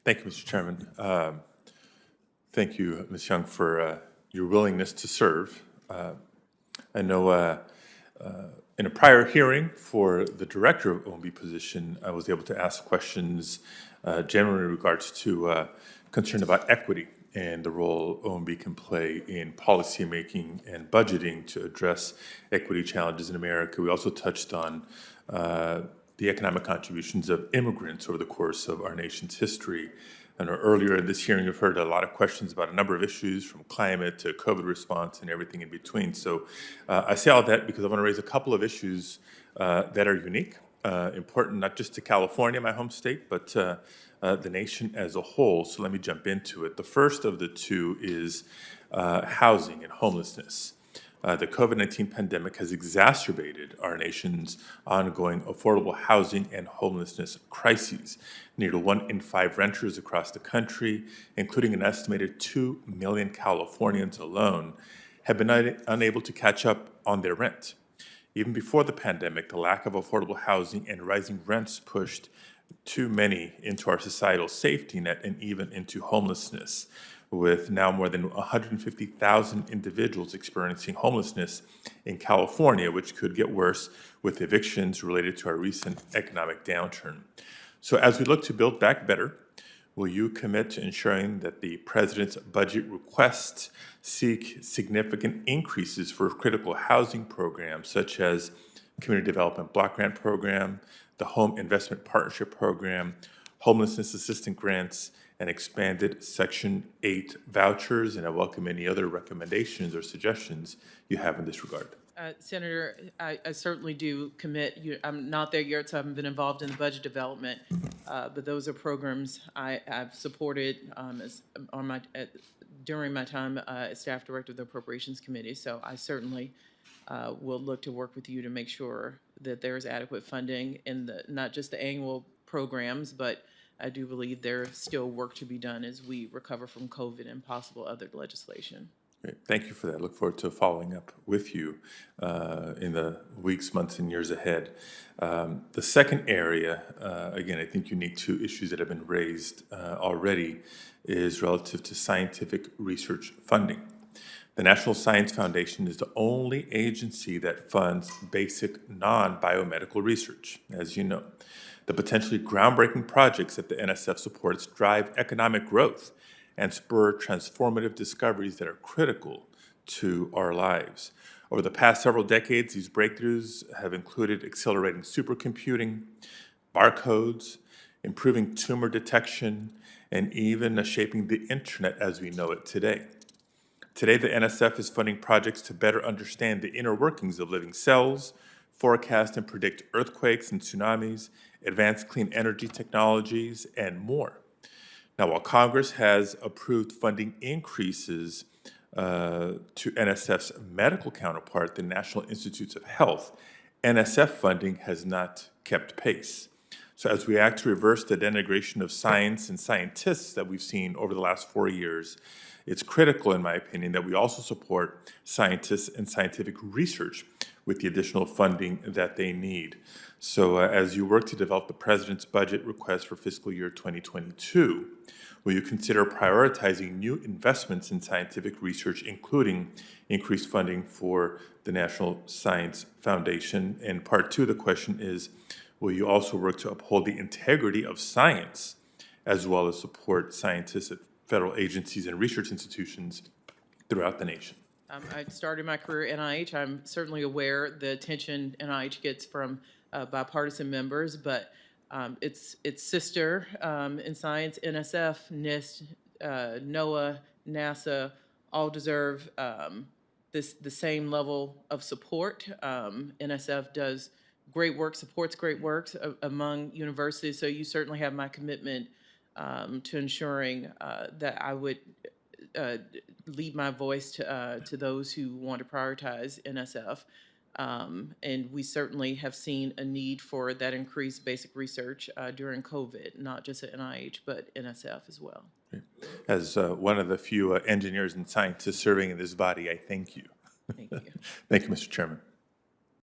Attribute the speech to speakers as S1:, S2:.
S1: Thank you, Mr. Chairman. Thank you, Ms. Young, for your willingness to serve. I know in a prior hearing for the director of OMB position, I was able to ask questions generally in regards to concern about equity and the role OMB can play in policymaking and budgeting to address equity challenges in America. We also touched on the economic contributions of immigrants over the course of our nation's history. I know earlier in this hearing, you've heard a lot of questions about a number of issues from climate to COVID response and everything in between. So I say all that because I want to raise a couple of issues that are unique, important not just to California, my home state, but the nation as a whole. So let me jump into it. The first of the two is housing and homelessness. The COVID-19 pandemic has exacerbated our nation's ongoing affordable housing and homelessness crises. Nearly 1 in 5 renters across the country, including an estimated 2 million Californians alone, have been unable to catch up on their rent. Even before the pandemic, the lack of affordable housing and rising rents pushed too many into our societal safety net and even into homelessness, with now more than 150,000 individuals experiencing homelessness in California, which could get worse with evictions related to our recent economic downturn. So as we look to build back better, will you commit to ensuring that the President's budget requests seek significant increases for critical housing programs such as Community Development Block Grant Program, the Home Investment Partnership Program, homelessness assistance grants, and expanded Section 8 vouchers? And I welcome any other recommendations or suggestions you have in this regard.
S2: Senator, I certainly do commit. I'm not there yet, so I haven't been involved in the budget development, but those are programs I've supported during my time as staff director of the Appropriations Committee. So I certainly will look to work with you to make sure that there is adequate funding in not just the annual programs, but I do believe there's still work to be done as we recover from COVID and possible other legislation.
S1: Great. Thank you for that. Look forward to following up with you in the weeks, months, and years ahead. The second area, again, I think unique to issues that have been raised already, is relative to scientific research funding. The National Science Foundation is the only agency that funds basic non-biomedical research, as you know. The potentially groundbreaking projects that the NSF supports drive economic growth and spur transformative discoveries that are critical to our lives. Over the past several decades, these breakthroughs have included accelerating supercomputing, barcodes, improving tumor detection, and even shaping the internet as we know it today. Today, the NSF is funding projects to better understand the inner workings of living cells, forecast and predict earthquakes and tsunamis, advance clean energy technologies, and more. Now, while Congress has approved funding increases to NSF's medical counterpart, the National Institutes of Health, NSF funding has not kept pace. So as we act to reverse the denigration of science and scientists that we've seen over the last 4 years, it's critical, in my opinion, that we also support scientists and scientific research with the additional funding that they need. So as you work to develop the President's budget request for fiscal year 2022, will you consider prioritizing new investments in scientific research, including increased funding for the National Science Foundation? And part two of the question is, will you also work to uphold the integrity of science as well as support scientists at federal agencies and research institutions throughout the nation?
S2: I started my career at NIH. I'm certainly aware the attention NIH gets from bipartisan members, but its sister in science, NSF, NIST, NOAA, NASA, all deserve the same level of support. NSF does great work, supports great works among universities, so you certainly have my commitment to ensuring that I would lead my voice to those who want to prioritize NSF. And we certainly have seen a need for that increased basic research during COVID, not just at NIH, but NSF as well.
S1: As one of the few engineers and scientists serving in this body, I thank you.
S2: Thank you.
S1: Thank you, Mr. Chairman.